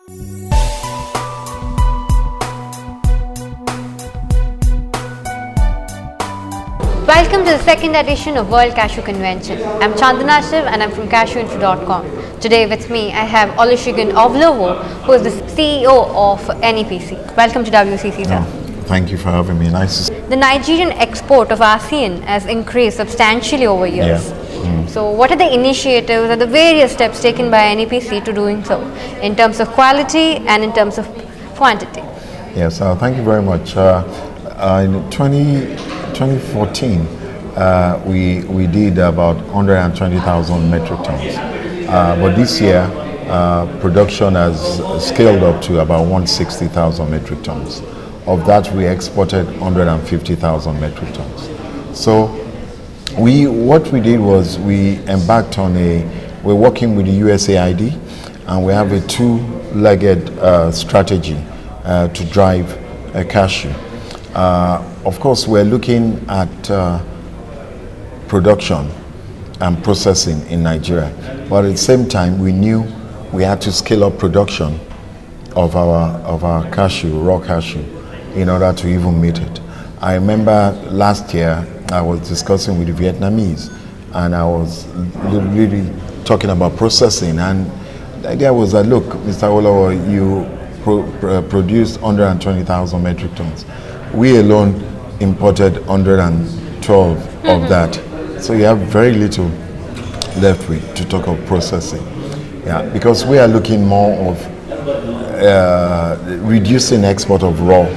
Welcome to the second edition of World Cashew Convention. I'm Chandana Shiv and I'm from cashewinfo.com. Today with me I have Olusegun Awolowo, who is the CEO of NEPC. Welcome to WCC, sir. Thank you for having me. Nice to see you. The Nigerian export of ASEAN has increased substantially over years. So what are the initiatives or the various steps taken by NEPC to doing so in terms of quality and in terms of quantity? Yes, thank you very much. In 2014, we did about 120,000 metric tons. But this year, production has scaled up to about 160,000 metric tons. Of that, we exported 150,000 metric tons. So what we did was we embarked on we're working with the USAID, and we have a two-legged strategy to drive cashew. Of course, we're looking at production and processing in Nigeria, but at the same time, we knew we had to scale up production of our cashew, raw cashew, in order to even meet it. I remember last year I was discussing with the Vietnamese, and I was really talking about processing, and the idea was that, look, Mr. Awolowo, you produced 120,000 metric tons. We alone imported 112 of that. So you have very little left with to talk of processing. Yeah, because we are looking more of reducing export of raw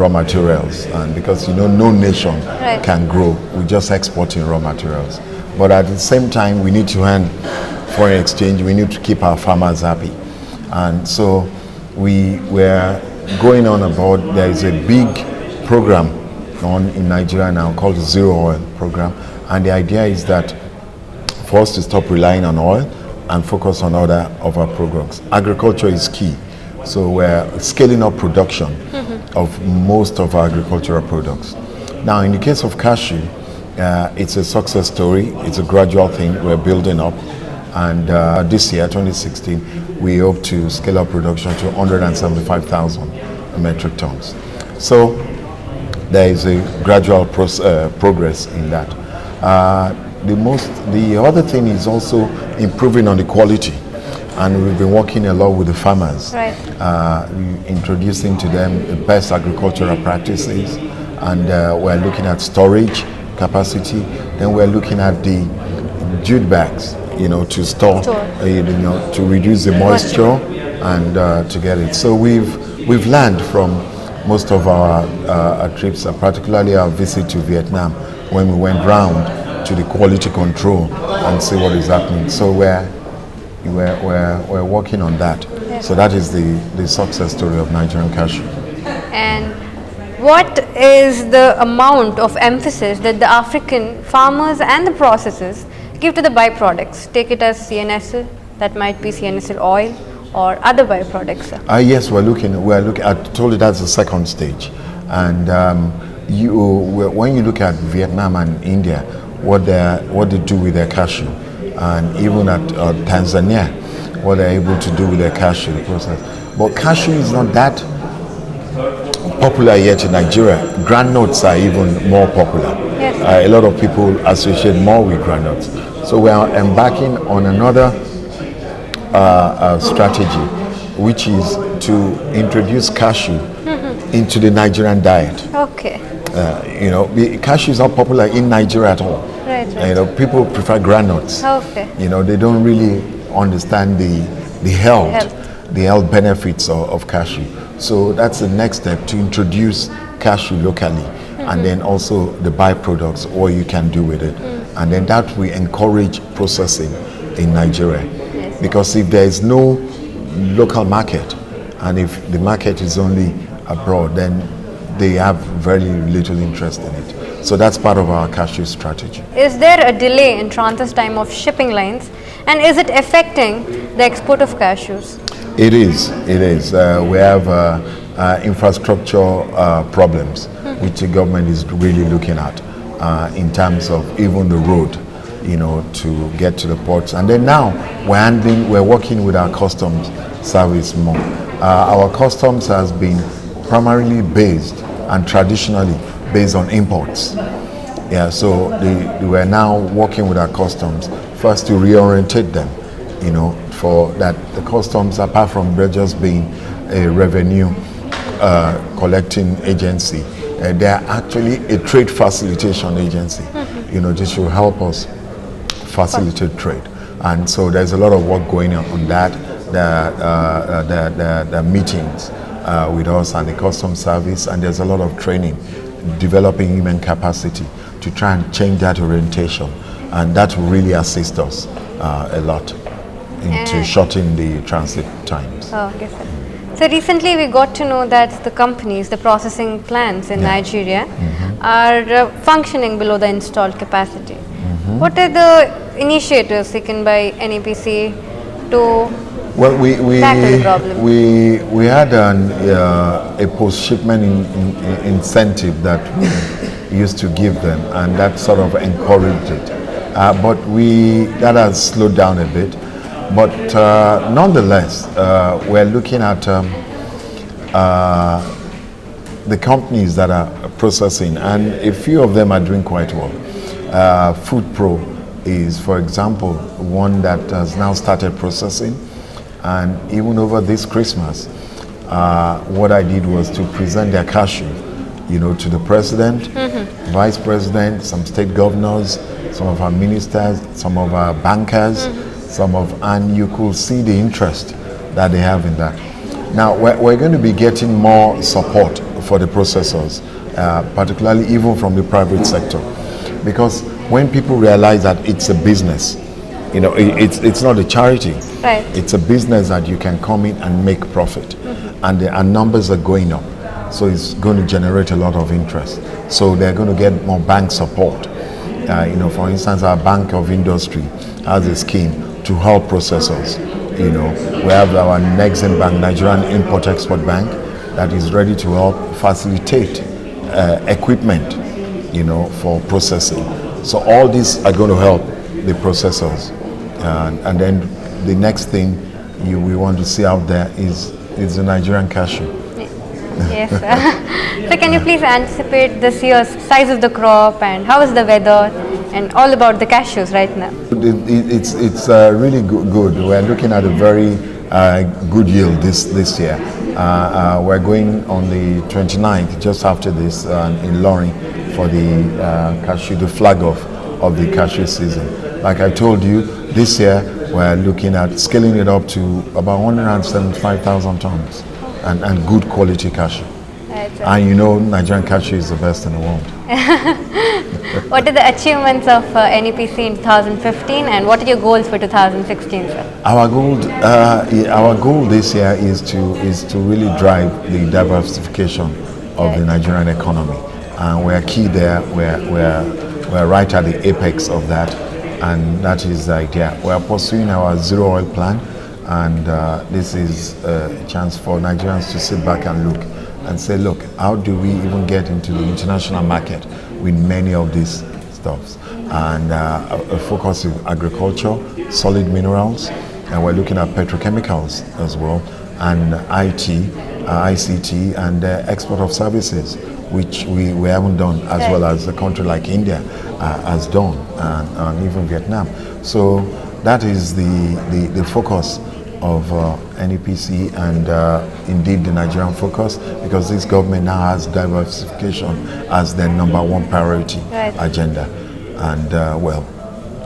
materials, and because no nation can grow, we're just exporting raw materials. But at the same time, we need to earn foreign exchange. We need to keep our farmers happy, and so we were going on about. There is a big program on in Nigeria now called the Zero Oil Program, and the idea is that for us to stop relying on oil and focus on other of our programs. Agriculture is key, so we're scaling up production of most of our agricultural products. Now, in the case of cashew, it's a success story. It's a gradual thing. We're building up, and this year, 2016, we hope to scale up production to 175,000 metric tons. So there is a gradual progress in that. The other thing is also improving on the quality, and we've been working a lot with the farmers, introducing to them the best agricultural practices, and we're looking at storage capacity. Then we're looking at the jute bags, to store, to reduce the moisture and to get it. So we've learned from most of our trips, particularly our visit to Vietnam, when we went round to the quality control and see what is happening. So we're working on that. Yes. So that is the success story of Nigerian cashew. And what is the amount of emphasis that the African farmers and the processors give to the byproducts? Take it as CNSL, that might be CNSL oil or other byproducts. Yes, we're looking. I told you that's the second stage, and when you look at Vietnam and India, what they do with their cashew, and even at Tanzania, what they're able to do with their cashew, the process. But cashew is not that popular yet in Nigeria. Groundnuts are even more popular. Yes. A lot of people associate more with groundnuts. So we are embarking on another strategy, which is to introduce cashew into the Nigerian diet. Okay. Cashew is not popular in Nigeria at all. Right. People prefer groundnuts. Okay. They don't really understand the health benefits of cashew. So that's the next step, to introduce cashew locally, and then also the byproducts, what you can do with it. And then that will encourage processing in Nigeria. Yes. Because if there is no local market, and if the market is only abroad, then they have very little interest in it. So that's part of our cashew strategy. Is there a delay in transit time of shipping lines, and is it affecting the export of cashews? It is. We have infrastructure problems, which the government is really looking at in terms of even the road, to get to the ports. And then now we're working with our customs service more. Our customs has been primarily based and traditionally based on imports. Yeah, so we are now working with our customs first to reorientate them, for that the customs, apart from just being a revenue collecting agency, they are actually a trade facilitation agency. This will help us facilitate trade. And so there's a lot of work going on that, the meetings with us and the customs service, and there's a lot of training, developing human capacity to try and change that orientation, and that will really assist us a lot into shortening the transit times. Oh, okay, sir. So recently we got to know that the companies, the processing plants in Nigeria are functioning below the installed capacity. What are the initiatives taken by NEPC to tackle the problem? We had a post-shipment incentive that we used to give them, and that sort of encouraged it. But that has slowed down a bit. But nonetheless, we're looking at the companies that are processing, and a few of them are doing quite well. Food Pro is, for example, one that has now started processing, and even over this Christmas, what I did was to present their cashew, to the president, vice president, some state governors, some of our ministers, some of our bankers, and you could see the interest that they have in that. Now, we're going to be getting more support for the processors, particularly even from the private sector, because when people realize that it's a business, it's not a charity. Right. It's a business that you can come in and make profit, and the numbers are going up, so it's going to generate a lot of interest. So they're going to get more bank support. For instance, our Bank of Industry has a scheme to help processors. We have our Nexen Bank, Nigerian Import-Export Bank, that is ready to help facilitate equipment, for processing. So all these are going to help the processors. And then the next thing we want to see out there is the Nigerian cashew. Yes, sir. So can you please anticipate this year's size of the crop, and how is the weather, and all about the cashews right now? It's really good. We're looking at a very good yield this year. We're going on the 29th, just after this, in Loring for the cashew, the flag off of the cashew season. Like I told you, this year we're looking at scaling it up to about 175,000 tons, and good quality cashew. And Nigerian cashew is the best in the world. What are the achievements of NEPC in 2015, and what are your goals for 2016, sir? Our goal this year is to really drive the diversification of the Nigerian economy, and we're key there. We're right at the apex of that, and that is the idea. We're pursuing our zero oil plan, and this is a chance for Nigerians to sit back and look and say, look, how do we even get into the international market with many of these stuffs? And a focus in agriculture, solid minerals, and we're looking at petrochemicals as well, and IT, ICT, and export of services, which we haven't done, as well as a country like India has done, and even Vietnam. So that is the focus of NEPC, and indeed the Nigerian focus, because this government now has diversification as their number one priority agenda. And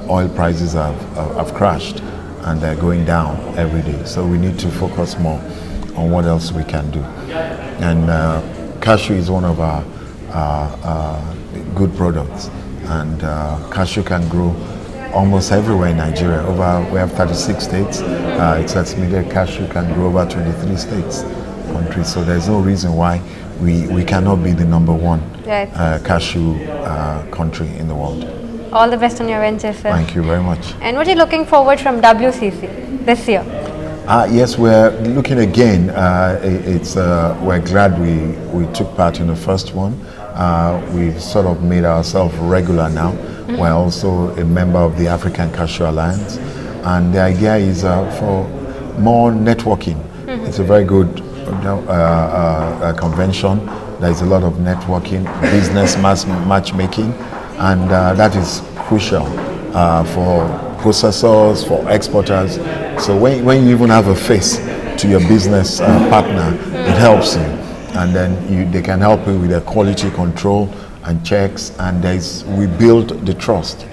oil prices have crashed, and they're going down every day. So we need to focus more on what else we can do. And cashew is one of our good products, and cashew can grow almost everywhere in Nigeria. We have 36 states. It's estimated cashew can grow over 23 states, countries. So there's no reason why we cannot be the number one cashew country in the world. All the best on your ventures, sir. Thank you very much. And what are you looking forward from WCC this year? Yes, we're looking again. We're glad we took part in the first one. We've sort of made ourselves regular now. We're also a member of the African Cashew Alliance, and the idea is for more networking It's a very good convention. There's a lot of networking, business matchmaking, and that is crucial for processors, for exporters. So when you even have a face to your business partner, it helps you. And then they can help you with their quality control and checks, and we build the trust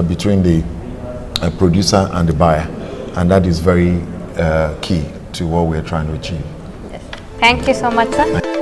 between the producer and the buyer, and that is very key to what we're trying to achieve. Yes. Thank you so much, sir.